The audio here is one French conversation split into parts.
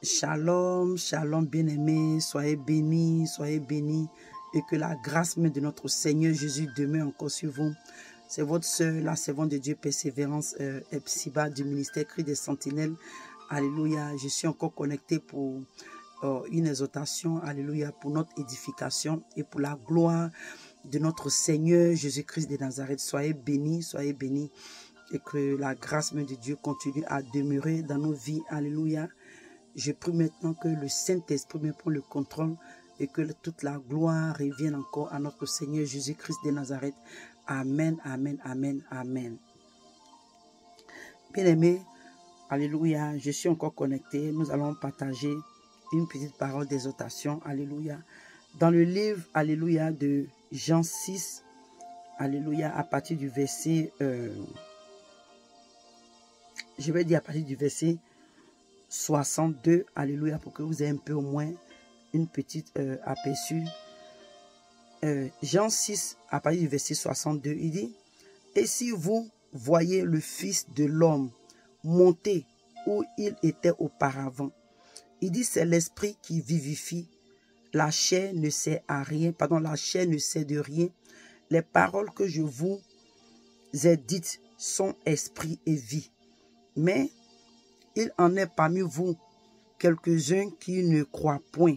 Shalom, shalom bien-aimés, soyez bénis, et que la grâce même de notre Seigneur Jésus demeure encore sur vous. C'est votre sœur, la servante de Dieu, Persévérance Epsiba du ministère Cri des Sentinelles. Alléluia, je suis encore connecté pour une exhortation, alléluia, pour notre édification et pour la gloire de notre Seigneur Jésus-Christ de Nazareth. Soyez bénis, et que la grâce même de Dieu continue à demeurer dans nos vies. Alléluia. Je prie maintenant que le Saint-Esprit me prenne le contrôle et que toute la gloire revienne encore à notre Seigneur Jésus-Christ de Nazareth. Amen, amen, amen, amen. Bien-aimés, alléluia, je suis encore connecté. Nous allons partager une petite parole d'exhortation, alléluia. Dans le livre, alléluia, de Jean 6, alléluia, à partir du verset, je vais dire à partir du verset 62, alléluia, pour que vous ayez un peu au moins une petite aperçu. Jean 6, à partir du verset 62, il dit: et si vous voyez le Fils de l'homme monter où il était auparavant, il dit, c'est l'esprit qui vivifie, la chair ne sert à rien, la chair ne sert de rien. Les paroles que je vous ai dites sont esprit et vie. Mais il en est parmi vous quelques-uns qui ne croient point,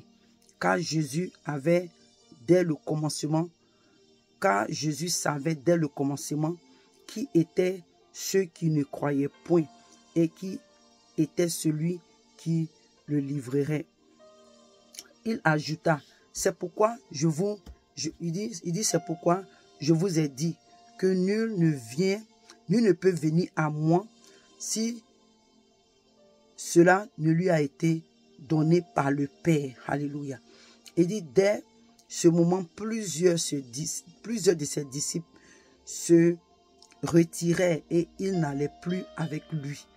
car Jésus savait dès le commencement qui étaient ceux qui ne croyaient point et qui était celui qui le livrerait. Il ajouta, c'est pourquoi c'est pourquoi je vous ai dit que nul ne peut venir à moi si cela ne lui a été donné par le Père. Alléluia. Il dit, dès ce moment, plusieurs de ses disciples se retiraient et ils n'allaient plus avec lui.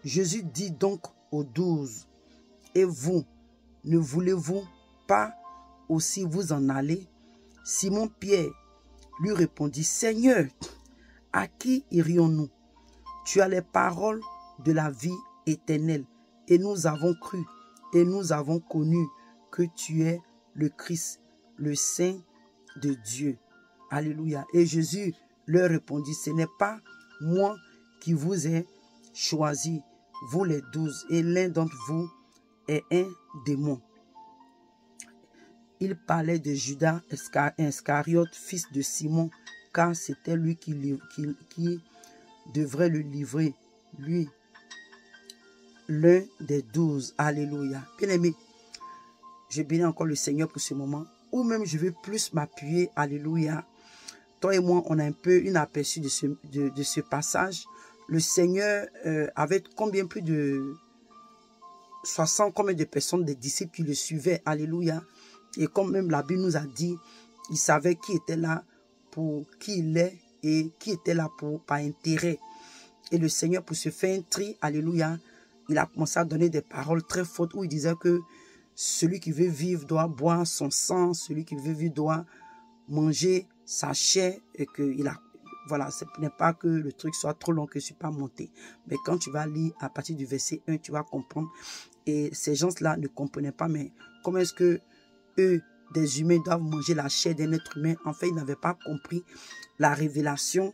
Jésus dit donc aux 12, et vous, ne voulez-vous pas aussi vous en aller? Simon-Pierre lui répondit, Seigneur, à qui irions-nous? Tu as les paroles de la vie éternelle, et nous avons cru, et nous avons connu que tu es le Christ, le Saint de Dieu. Alléluia. Et Jésus leur répondit, ce n'est pas moi qui vous ai choisi, vous les 12, et l'un d'entre vous est un démon. Il parlait de Judas Iscariote, fils de Simon, car c'était lui qui devrait le livrer, lui, l'un des 12. Alléluia. Bien-aimé, je bénis encore le Seigneur pour ce moment, ou même je veux plus m'appuyer. Alléluia. Toi et moi, on a un peu une aperçu de ce passage. Le Seigneur avait combien, plus de 60, combien de personnes, des disciples qui le suivaient. Alléluia. Et comme même la Bible nous a dit, il savait qui était là pour qui il est et qui était là par intérêt. Et le Seigneur, pour se faire un tri, alléluia, il a commencé à donner des paroles très fortes où il disait que celui qui veut vivre doit boire son sang, celui qui veut vivre doit manger sa chair, et que voilà, ce n'est pas que le truc soit trop long que je ne suis pas monté. Mais quand tu vas lire à partir du verset 1, tu vas comprendre. Et ces gens-là ne comprenaient pas, mais comment est-ce que eux, des humains, doivent manger la chair d'un être humain? En fait, ils n'avaient pas compris la révélation.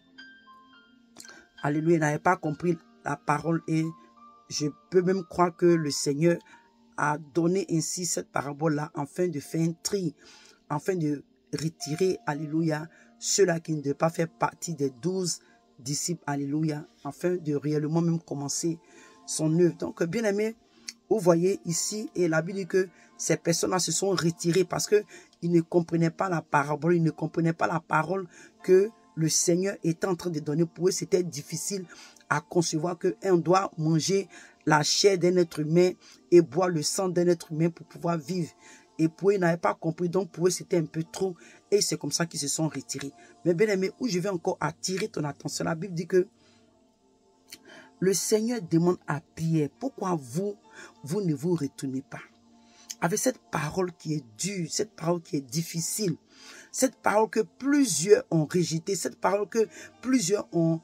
Alléluia, ils n'avaient pas compris la parole. Et je peux même croire que le Seigneur a donné ainsi cette parabole-là afin de faire un tri, afin de retirer, alléluia, ceux-là qui ne devaient pas faire partie des 12 disciples, alléluia, afin de réellement même commencer son œuvre. Donc, bien aimé, vous voyez ici, et la Bible dit que ces personnes-là se sont retirées parce qu'ils ne comprenaient pas la parabole, ils ne comprenaient pas la parole que le Seigneur était en train de donner. Pour eux, c'était difficile à concevoir qu'on doit manger la chair d'un être humain et boire le sang d'un être humain pour pouvoir vivre. Et pour eux, ils n'avaient pas compris, donc pour eux, c'était un peu trop. Et c'est comme ça qu'ils se sont retirés. Mais bien aimé, où je vais encore attirer ton attention, la Bible dit que le Seigneur demande à Pierre, pourquoi vous ne vous retournez pas? Avec cette parole qui est dure, cette parole qui est difficile, cette parole que plusieurs ont rejetée, cette parole que plusieurs ont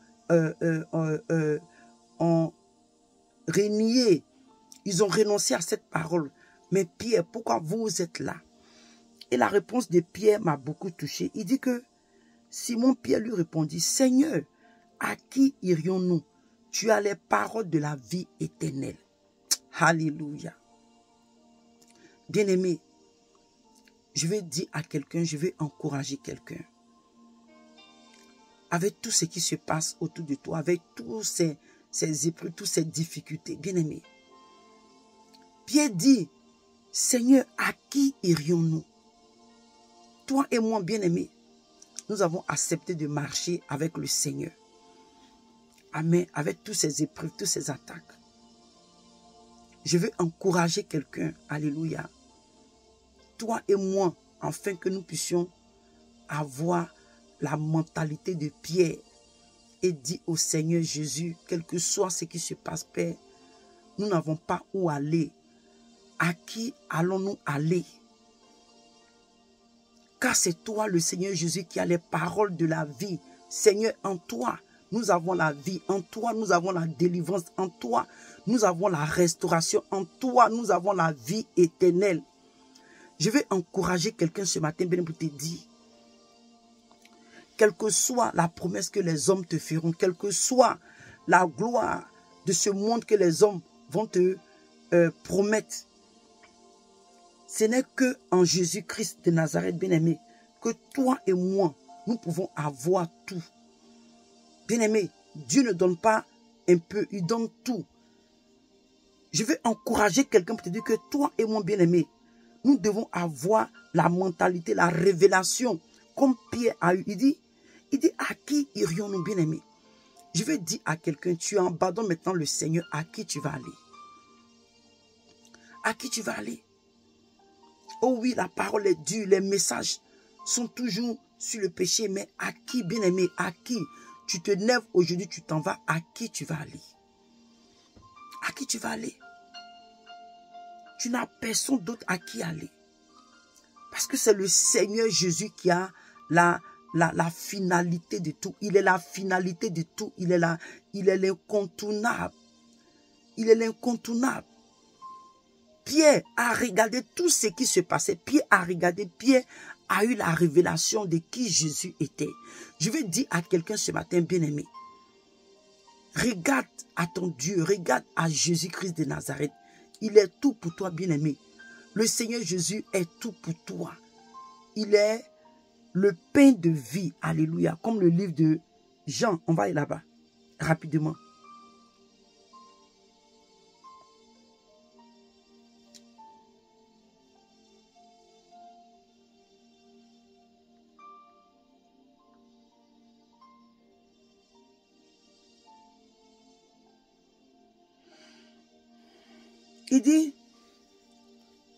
reniée. Ils ont renoncé à cette parole. Mais Pierre, pourquoi vous êtes là? Et la réponse de Pierre m'a beaucoup touché. Il dit que Simon Pierre lui répondit, Seigneur, à qui irions-nous? Tu as les paroles de la vie éternelle. Alléluia. Bien-aimé, je vais dire à quelqu'un, je vais encourager quelqu'un. Avec tout ce qui se passe autour de toi, avec tous ces épreuves, toutes ces difficultés, bien-aimé. Pierre dit, Seigneur, à qui irions-nous? Toi et moi, bien-aimé, nous avons accepté de marcher avec le Seigneur. Amen. Avec toutes ces épreuves, toutes ces attaques. Je veux encourager quelqu'un. Alléluia. Toi et moi, afin que nous puissions avoir la mentalité de Pierre et dire au Seigneur Jésus, quel que soit ce qui se passe, Père, nous n'avons pas où aller. À qui allons-nous aller? Car c'est toi, le Seigneur Jésus, qui a les paroles de la vie. Seigneur, en toi, nous avons la vie. En toi, nous avons la délivrance. En toi, nous avons la restauration. En toi, nous avons la vie éternelle. Je vais encourager quelqu'un ce matin, bien pour te dire, quelle que soit la promesse que les hommes te feront, quelle que soit la gloire de ce monde que les hommes vont te promettre, ce n'est que en Jésus-Christ de Nazareth, bien-aimé, que toi et moi, nous pouvons avoir tout. Bien-aimé, Dieu ne donne pas un peu, il donne tout. Je vais encourager quelqu'un pour te dire que toi et moi, bien-aimé, nous devons avoir la mentalité, la révélation, comme Pierre a eu. Il dit, à qui irions-nous, bien-aimé? Je vais dire à quelqu'un, tu abandonnes maintenant le Seigneur, à qui tu vas aller? À qui tu vas aller? Oh oui, la parole est dure, les messages sont toujours sur le péché, mais à qui, bien-aimé, à qui? Tu te lèves aujourd'hui, tu t'en vas, à qui tu vas aller? À qui tu vas aller? Tu n'as personne d'autre à qui aller. Parce que c'est le Seigneur Jésus qui a la finalité de tout. Il est la finalité de tout. Il est l'incontournable. Il est l'incontournable. Pierre a regardé tout ce qui se passait. Pierre a regardé, Pierre a eu la révélation de qui Jésus était. Je vais dire à quelqu'un ce matin, bien-aimé, regarde à ton Dieu, regarde à Jésus-Christ de Nazareth. Il est tout pour toi, bien-aimé. Le Seigneur Jésus est tout pour toi. Il est le pain de vie. Alléluia. Comme le livre de Jean. On va aller là-bas, rapidement.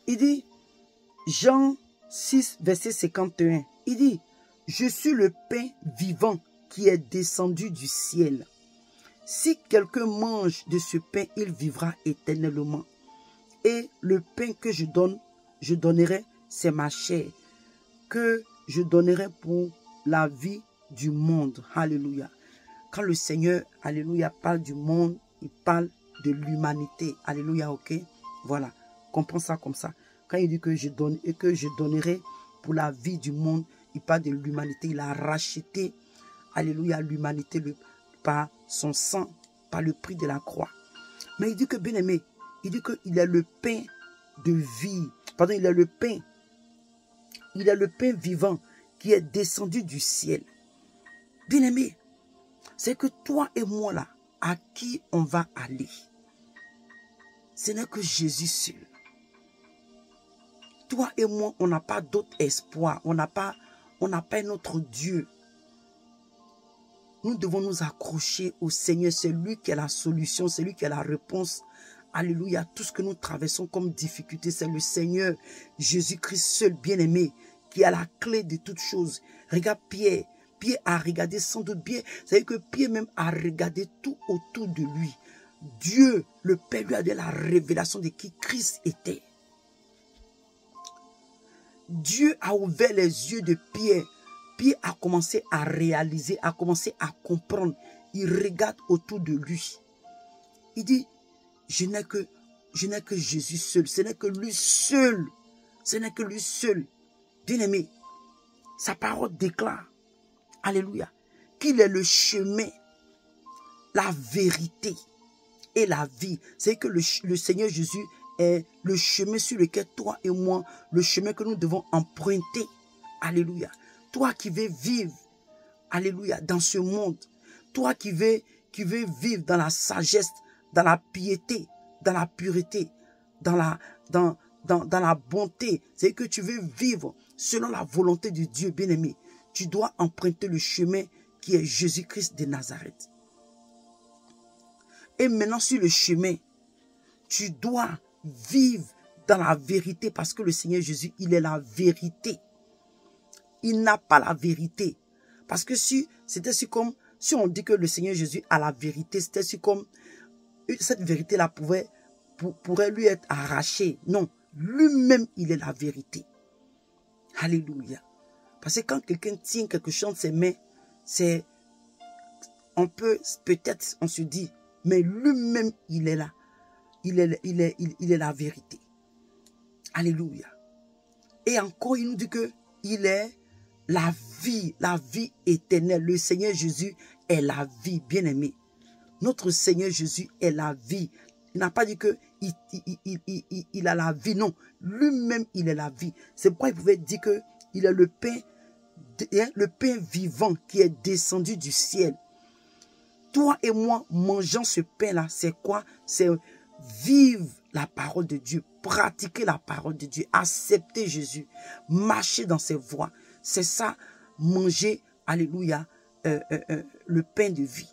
Il dit, Jean 6, verset 51, il dit, je suis le pain vivant qui est descendu du ciel. Si quelqu'un mange de ce pain, il vivra éternellement. Et le pain que je donnerai, c'est ma chair, que je donnerai pour la vie du monde. Alléluia. Quand le Seigneur, alléluia, parle du monde, il parle de l'humanité. Alléluia, ok? Voilà, comprends ça comme ça. Quand il dit que je donne et que je donnerai pour la vie du monde, il parle de l'humanité. Il a racheté, alléluia, l'humanité par son sang, par le prix de la croix. Mais il dit que, bien aimé, il dit qu'il est le pain de vie. Pardon, il est le pain. Il est le pain vivant qui est descendu du ciel. Bien aimé, c'est que toi et moi là, à qui on va aller? Ce n'est que Jésus seul. Toi et moi, on n'a pas d'autre espoir. On n'a pas un autre Dieu. Nous devons nous accrocher au Seigneur. C'est lui qui a la solution. C'est lui qui a la réponse. Alléluia. Tout ce que nous traversons comme difficulté, c'est le Seigneur Jésus-Christ seul, bien-aimé, qui a la clé de toutes choses. Regarde Pierre. Pierre a regardé sans doute bien. C'est-à-dire que Pierre même a regardé tout autour de lui. Dieu, le Père, lui a donné la révélation de qui Christ était. Dieu a ouvert les yeux de Pierre. Pierre a commencé à réaliser, a commencé à comprendre. Il regarde autour de lui. Il dit, je n'ai que je n'ai que Jésus seul. Ce n'est que lui seul. Ce n'est que lui seul. Bien-aimé, sa parole déclare, alléluia, qu'il est le chemin, la vérité et la vie. C'est que le Seigneur Jésus est le chemin sur lequel toi et moi, le chemin que nous devons emprunter. Alléluia. Toi qui veux vivre, alléluia, dans ce monde. Toi qui veux vivre dans la sagesse, dans la piété, dans la pureté, dans la bonté. C'est que tu veux vivre selon la volonté de Dieu, bien-aimé. Tu dois emprunter le chemin qui est Jésus-Christ de Nazareth. Et maintenant, sur le chemin, tu dois vivre dans la vérité parce que le Seigneur Jésus, il est la vérité. Il n'a pas la vérité. Parce que c'était comme, si on dit que le Seigneur Jésus a la vérité, c'était comme, cette vérité-là pourrait lui être arrachée. Non, lui-même, il est la vérité. Alléluia. Parce que quand quelqu'un tient quelque chose dans ses mains, peut-être, on se dit, mais lui-même, il est là. Il est la vérité. Alléluia. Et encore, il nous dit que il est la vie éternelle. Le Seigneur Jésus est la vie, bien-aimé. Notre Seigneur Jésus est la vie. Il n'a pas dit que il a la vie, non. Lui-même, il est la vie. C'est pourquoi il pouvait dire que il est le pain vivant qui est descendu du ciel. Toi et moi, mangeant ce pain-là, c'est quoi? C'est vivre la parole de Dieu, pratiquer la parole de Dieu, accepter Jésus, marcher dans ses voies. C'est ça, manger, alléluia, le pain de vie.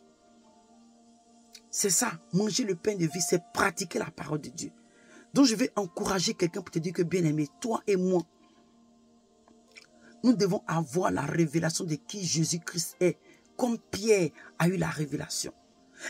C'est ça, manger le pain de vie, c'est pratiquer la parole de Dieu. Donc je vais encourager quelqu'un pour te dire que, bien-aimé, toi et moi, nous devons avoir la révélation de qui Jésus-Christ est, comme Pierre a eu la révélation.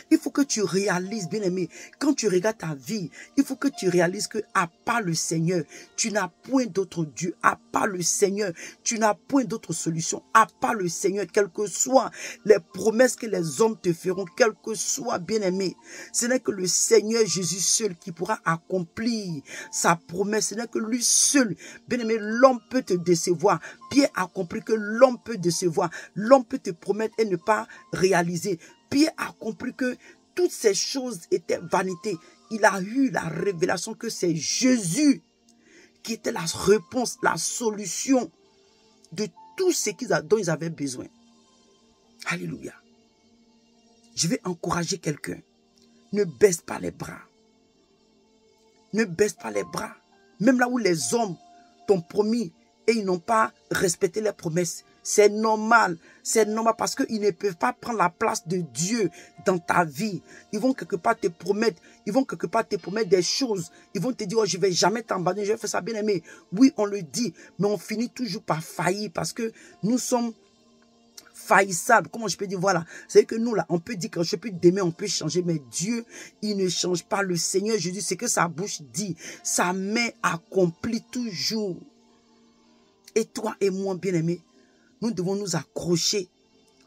Il faut que tu réalises, bien-aimé, quand tu regardes ta vie, il faut que tu réalises que à part le Seigneur, tu n'as point d'autre Dieu. À part le Seigneur, tu n'as point d'autre solution. À part le Seigneur, quelles que soient les promesses que les hommes te feront, quelles que soient, bien-aimé, ce n'est que le Seigneur Jésus seul qui pourra accomplir sa promesse. Ce n'est que lui seul, bien-aimé, l'homme peut te décevoir. Pierre a compris que l'homme peut décevoir. L'homme peut te promettre et ne pas réaliser. Pierre a compris que toutes ces choses étaient vanité. Il a eu la révélation que c'est Jésus qui était la réponse, la solution de tout ce dont ils avaient besoin. Alléluia. Je vais encourager quelqu'un. Ne baisse pas les bras. Ne baisse pas les bras. Même là où les hommes t'ont promis et ils n'ont pas respecté les promesses. C'est normal parce qu'ils ne peuvent pas prendre la place de Dieu dans ta vie. Ils vont quelque part te promettre, des choses. Ils vont te dire, oh, je ne vais jamais t'abandonner, je vais faire ça, bien aimé. Oui, on le dit, mais on finit toujours par faillir parce que nous sommes faillissables. Comment je peux dire, voilà. C'est que nous, là, on peut dire que je peux demain, on peut changer, mais Dieu, il ne change pas. Le Seigneur Jésus, c'est que sa bouche dit, sa main accomplit toujours. Et toi et moi, bien aimé, nous devons nous accrocher,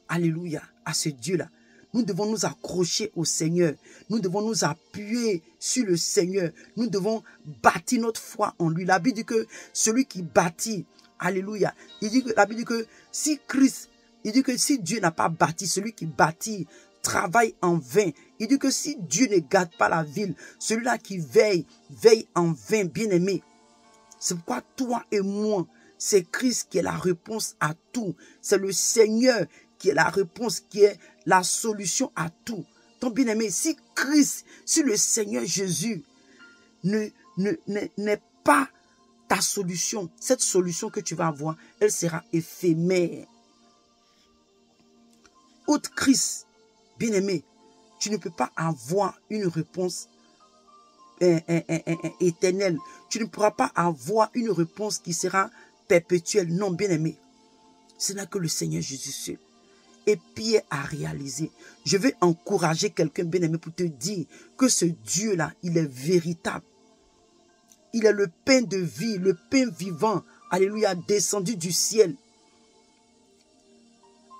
alléluia, à ce Dieu-là. Nous devons nous accrocher au Seigneur. Nous devons nous appuyer sur le Seigneur. Nous devons bâtir notre foi en lui. La Bible dit que celui qui bâtit, alléluia, la Bible dit que si Dieu n'a pas bâti, celui qui bâtit travaille en vain. Il dit que si Dieu ne garde pas la ville, celui-là qui veille en vain, bien-aimé. C'est pourquoi toi et moi, c'est Christ qui est la réponse à tout. C'est le Seigneur qui est la réponse, qui est la solution à tout. Donc, bien aimé, si Christ, si le Seigneur Jésus n'est pas ta solution, cette solution que tu vas avoir, elle sera éphémère. Outre Christ, bien aimé, tu ne peux pas avoir une réponse éternelle. Tu ne pourras pas avoir une réponse qui sera perpétuelle. Non, bien aimé. Ce n'est que le Seigneur Jésus seul. Et Pierre a réalisé. Je vais encourager quelqu'un, bien aimé, pour te dire que ce Dieu-là, il est véritable. Il est le pain de vie, le pain vivant. Alléluia, descendu du ciel.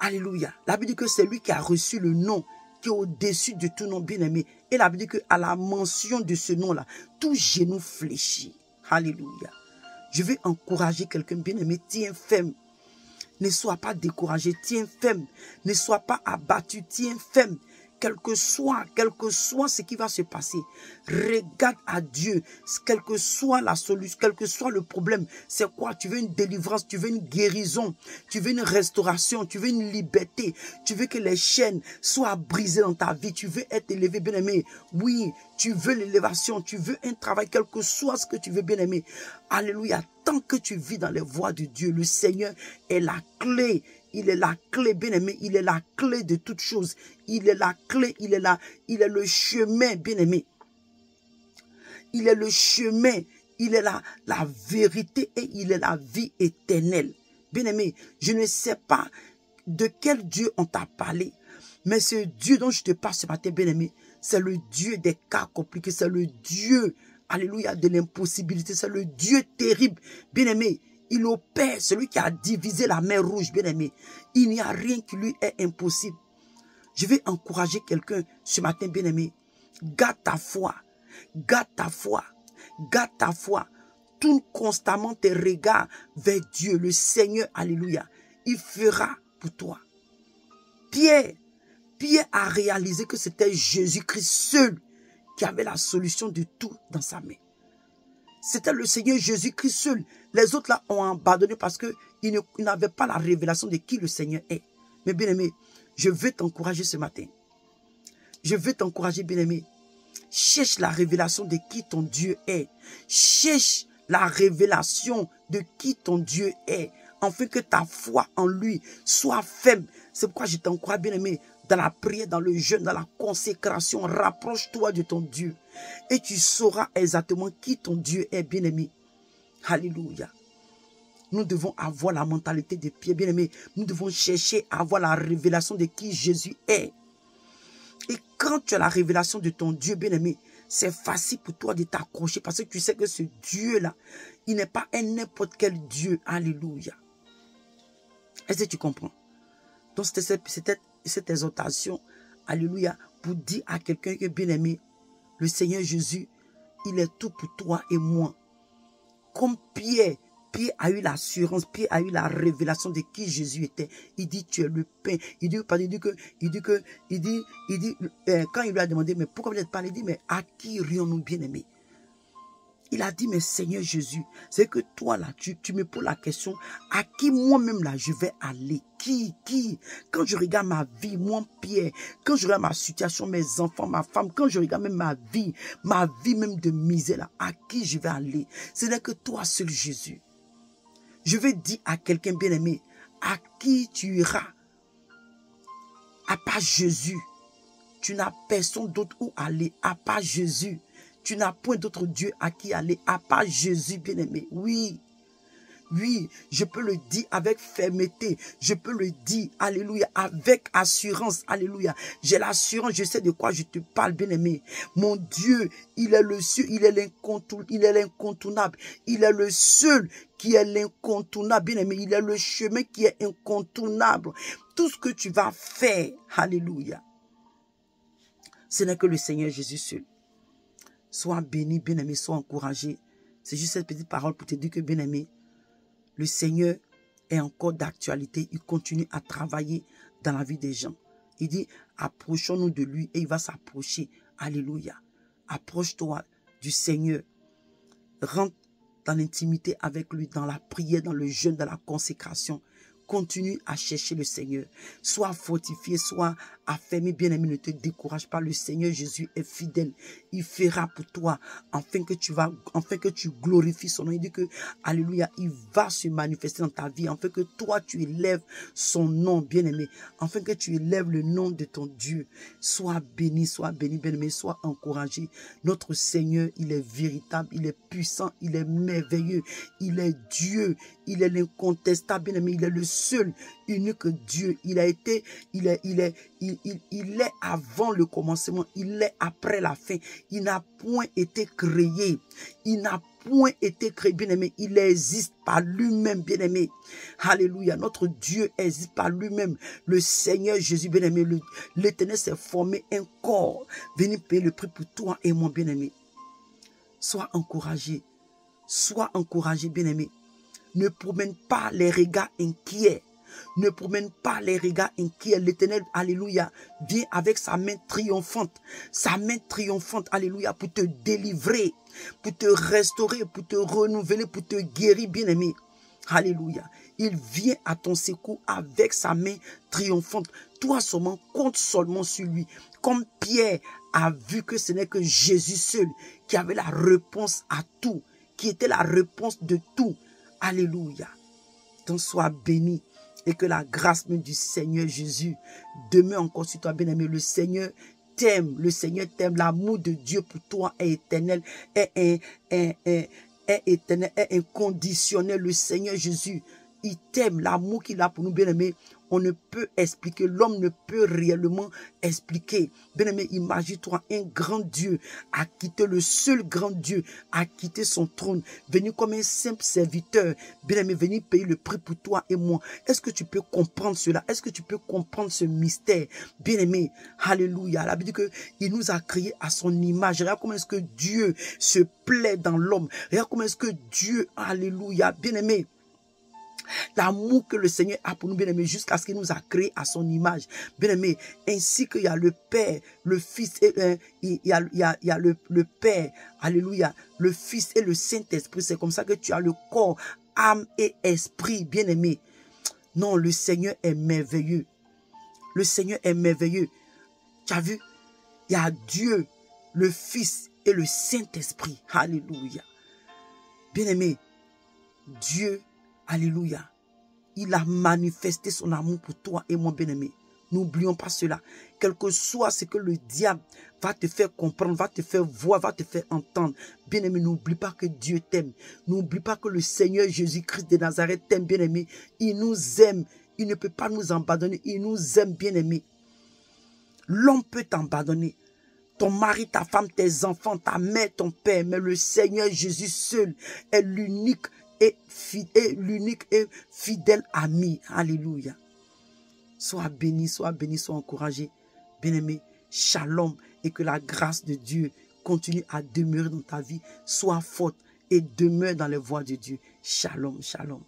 Alléluia. La Bible dit que c'est lui qui a reçu le nom qui est au-dessus de tout nom, bien aimé. Et la Bible dit qu'à la mention de ce nom-là, tout genou fléchit. Alléluia. Je vais encourager quelqu'un bien-aimé, tiens ferme. Ne sois pas découragé, tiens ferme. Ne sois pas abattu, tiens ferme. Quel que soit ce qui va se passer, regarde à Dieu, quelle que soit la solution, quel que soit le problème. C'est quoi? Tu veux une délivrance, tu veux une guérison, tu veux une restauration, tu veux une liberté, tu veux que les chaînes soient brisées dans ta vie, tu veux être élevé, bien-aimé. Oui, tu veux l'élévation, tu veux un travail, quel que soit ce que tu veux, bien-aimé. Alléluia. Tant que tu vis dans les voies de Dieu, le Seigneur est la clé. Il est la clé, bien-aimé. Il est la clé de toutes choses. Il est la clé, il est le chemin, bien-aimé. Il est le chemin, il est la vérité et il est la vie éternelle. Bien-aimé, je ne sais pas de quel Dieu on t'a parlé, mais ce Dieu dont je te parle ce matin, bien-aimé, c'est le Dieu des cas compliqués, c'est le Dieu, alléluia, de l'impossibilité, c'est le Dieu terrible, bien-aimé. Il opère, celui qui a divisé la mer rouge, bien-aimé. Il n'y a rien qui lui est impossible. Je vais encourager quelqu'un ce matin, bien-aimé. Garde ta foi. Garde ta foi. Garde ta foi. Tourne constamment tes regards vers Dieu, le Seigneur, alléluia. Il fera pour toi. Pierre a réalisé que c'était Jésus-Christ seul qui avait la solution de tout dans sa main. C'était le Seigneur Jésus-Christ seul. Les autres là ont abandonné parce qu'ils n'avaient pas la révélation de qui le Seigneur est. Mais bien-aimé, je veux t'encourager ce matin. Je veux t'encourager, bien-aimé. Cherche la révélation de qui ton Dieu est. Cherche la révélation de qui ton Dieu est. Afin que ta foi en lui soit ferme. C'est pourquoi je t'encourage, bien-aimé, dans la prière, dans le jeûne, dans la consécration. Rapproche-toi de ton Dieu. Et tu sauras exactement qui ton Dieu est, bien-aimé. Alléluia. Nous devons avoir la mentalité de Pierre, bien-aimé. Nous devons chercher à avoir la révélation de qui Jésus est. Et quand tu as la révélation de ton Dieu, bien-aimé, c'est facile pour toi de t'accrocher parce que tu sais que ce Dieu-là, il n'est pas un n'importe quel Dieu. Alléluia. Est-ce que tu comprends? Donc, c'était cette exhortation, alléluia, pour dire à quelqu'un que, bien-aimé, le Seigneur Jésus, il est tout pour toi et moi. Comme Pierre a eu l'assurance, Pierre a eu la révélation de qui Jésus était. Il dit, tu es le pain. Il dit, quand il lui a demandé, mais pourquoi vous n'êtes pas allé? Il dit, mais à qui irions-nous, bien-aimés? Il a dit, mais Seigneur Jésus, c'est que toi là, tu me poses la question, à qui moi-même là, je vais aller? Qui? Quand je regarde ma vie, moi Pierre, quand je regarde ma situation, mes enfants, ma femme, quand je regarde même ma vie même de misère là, à qui je vais aller? Ce n'est que toi seul Jésus. Je vais dire à quelqu'un bien-aimé, à qui tu iras? À part Jésus. Tu n'as personne d'autre où aller, à part Jésus. Tu n'as point d'autre Dieu à qui aller, à part Jésus, bien-aimé. Oui, je peux le dire avec fermeté. Je peux le dire, alléluia, avec assurance, alléluia. J'ai l'assurance, je sais de quoi je te parle, bien-aimé. Mon Dieu, il est le seul, il est l'incontournable. Il est le seul qui est l'incontournable, bien-aimé. Il est le chemin qui est incontournable. Tout ce que tu vas faire, alléluia, ce n'est que le Seigneur Jésus seul. Sois béni, bien-aimé, sois encouragé. C'est juste cette petite parole pour te dire que, bien-aimé, le Seigneur est encore d'actualité. Il continue à travailler dans la vie des gens. Il dit, approchons-nous de lui et il va s'approcher. Alléluia. Approche-toi du Seigneur. Rentre dans l'intimité avec lui, dans la prière, dans le jeûne, dans la consécration. Continue à chercher le Seigneur. Sois fortifié, sois affermi, bien-aimé, ne te décourage pas. Le Seigneur Jésus est fidèle. Il fera pour toi, afin que tu glorifies son nom. Il dit que, alléluia, il va se manifester dans ta vie, afin que toi, tu élèves son nom, bien-aimé. Afin que tu élèves le nom de ton Dieu. Sois béni, bien-aimé, sois encouragé. Notre Seigneur, il est véritable, il est puissant, il est merveilleux. Il est Dieu. il est l'incontestable, bien-aimé, il est le seul, unique Dieu. Il est avant le commencement, il est après la fin. Il n'a point été créé. Il n'a point été créé, bien-aimé. Il existe par lui-même, bien-aimé. Alléluia. Notre Dieu existe par lui-même. Le Seigneur Jésus, bien-aimé, l'Éternel s'est formé un corps. Venez payer le prix pour toi et moi, bien-aimé. Sois encouragé. Sois encouragé, bien-aimé. Ne promène pas les regards inquiets. Ne promène pas les regards inquiets. L'Éternel, alléluia, vient avec sa main triomphante. Sa main triomphante, alléluia, pour te délivrer, pour te restaurer, pour te renouveler, pour te guérir, bien-aimé. Alléluia. Il vient à ton secours avec sa main triomphante. Toi seulement, compte seulement sur lui. Comme Pierre a vu que ce n'est que Jésus seul qui avait la réponse à tout, qui était la réponse de tout. Alléluia. Donc sois béni et que la grâce même du Seigneur Jésus demeure encore sur toi, bien-aimé. Le Seigneur t'aime, l'amour de Dieu pour toi est éternel, est éternel, est inconditionnel. Le Seigneur Jésus, il t'aime, l'amour qu'il a pour nous, bien-aimé. On ne peut expliquer, l'homme ne peut réellement expliquer. Bien-aimé, imagine-toi, un grand Dieu a quitté, le seul grand Dieu a quitté son trône, venu comme un simple serviteur, bien-aimé, venu payer le prix pour toi et moi. Est-ce que tu peux comprendre cela? Est-ce que tu peux comprendre ce mystère? Bien-aimé, alléluia. La Bible dit qu'il nous a créés à son image. Regarde comment est-ce que Dieu se plaît dans l'homme. Regarde comment est-ce que Dieu, alléluia, bien-aimé, l'amour que le Seigneur a pour nous, bien-aimés, jusqu'à ce qu'il nous a créés à son image. Bien-aimés, ainsi qu'il y a le Père, le Fils, et il y a le Père, alléluia, le Fils et le Saint-Esprit. C'est comme ça que tu as le corps, âme et esprit, bien-aimé. Non, le Seigneur est merveilleux. Le Seigneur est merveilleux. Tu as vu? Il y a Dieu, le Fils et le Saint-Esprit. Alléluia. Bien-aimé, Dieu, alléluia, il a manifesté son amour pour toi et moi, bien-aimé. N'oublions pas cela. Quel que soit ce que le diable va te faire comprendre, va te faire voir, va te faire entendre. Bien-aimé, n'oublie pas que Dieu t'aime. N'oublie pas que le Seigneur Jésus-Christ de Nazareth t'aime, bien-aimé. Il nous aime. Il ne peut pas nous abandonner. Il nous aime, bien-aimé. L'homme peut t'abandonner. Ton mari, ta femme, tes enfants, ta mère, ton père. Mais le Seigneur Jésus seul est l'unique et fidèle ami. Alléluia. Sois béni, sois encouragé. Bien-aimé, shalom. Et que la grâce de Dieu continue à demeurer dans ta vie. Sois forte et demeure dans les voies de Dieu. Shalom, shalom.